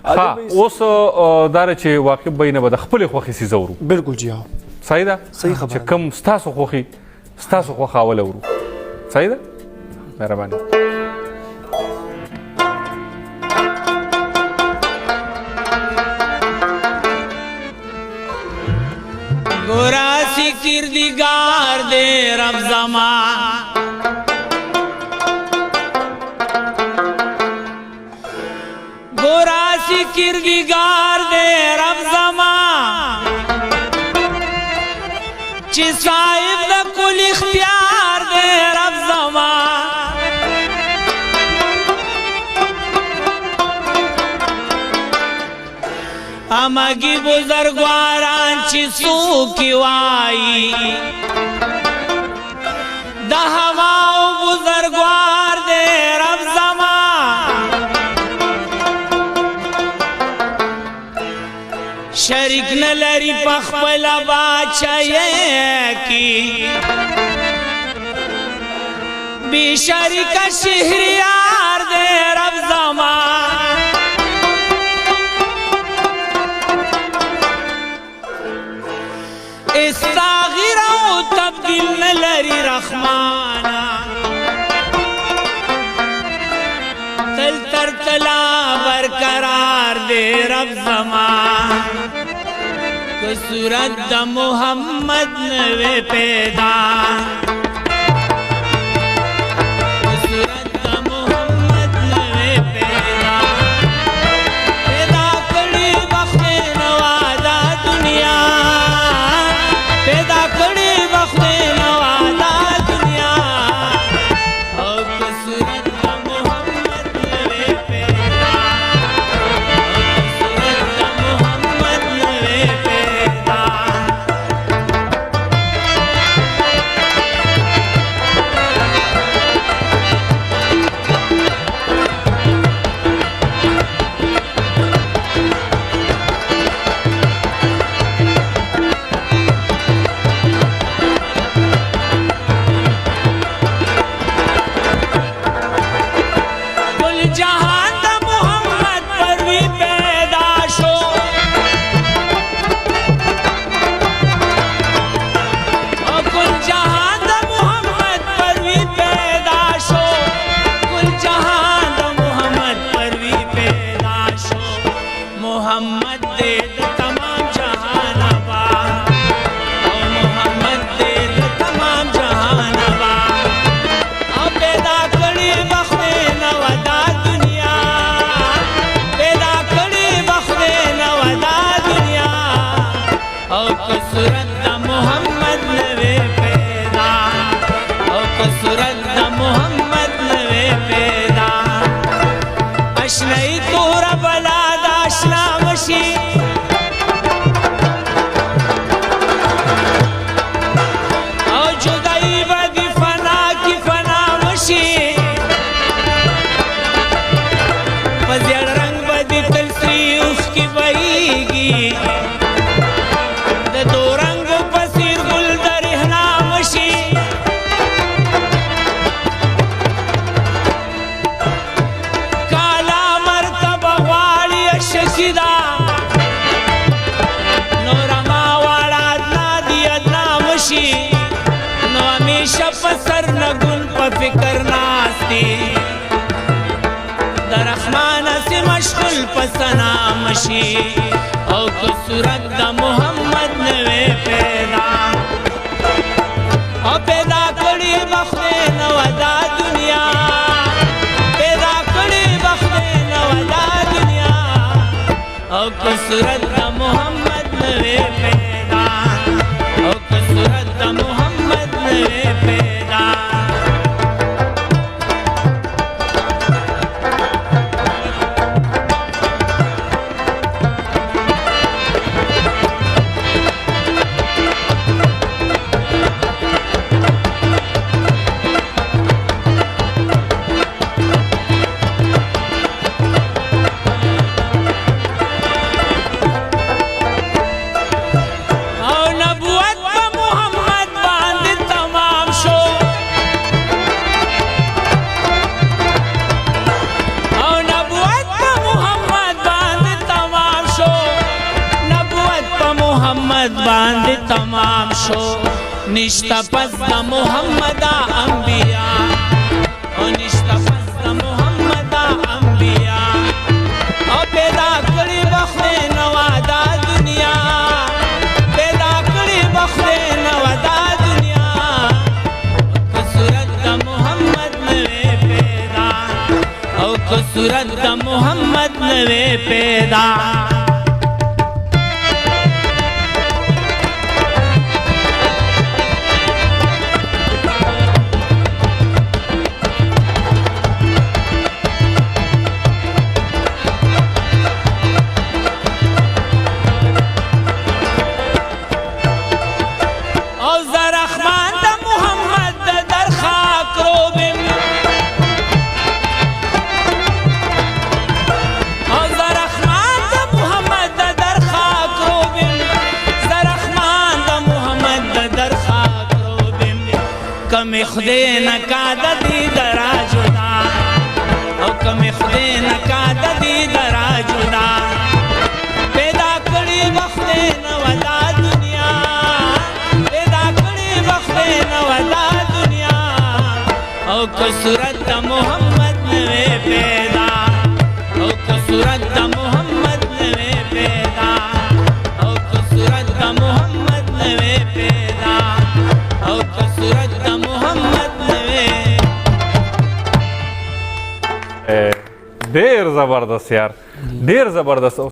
ها اوس دا چې واقع بینه به د خپل خوخي سي زورو بالکل جی ها صحیح ده صحیح خبره چې کم ستاسو خوخي ستاسو خوخه اول ورو صحیح ده مهرباني گورا سی کردگار دے رب زمان گورا سی کردگار دے رب زمان چی صاحب دا کل اختیار دے رب زمان امگی بزرگواران چی سو کی وائی دا ہواو بزرگوار دے رب زمان شریک نلری پخپل باچائی کی بی شریک شہریار دے رب زمان استاغیر او تبدیل نلری رحمانا تل تر تلا برقرار دے رب زمان کہ صورت دا محمد نوے پیدا فکر ناستی در رحمان سے مشغول پسنا مشی او کو صورت دا محمد نوے پیدا او پیدا کری بخت نو دا دنیا پیدا کری بخت نو دا دنیا او کو صورت دا محمد نوے پیدا او کو صورت دا محمد نوے پیدا محمد باندې تمام شو نشتا پس د محمد انبیا او نشتا پس د محمد انبیا او پیدا کړی وخت نوا دا دنیا پیدا کړی وخت نوا دا دنیا که صورت د محمد نوې پیدا او که صورت د محمد نوې پیدا کمی خدای نکا د دې درا جدا او کمی خدای نکا د دې درا جدا پیدا کړی وخت نو دا دنیا پیدا کړی وخت نو دا دنیا او که صورت د محمد نوې پیدا او که صورت د محمد نوې پیدا او که صورت د محمد نوې پیدا او که صورت د محمد نوې ډیر زبردست یار ډیر زبردست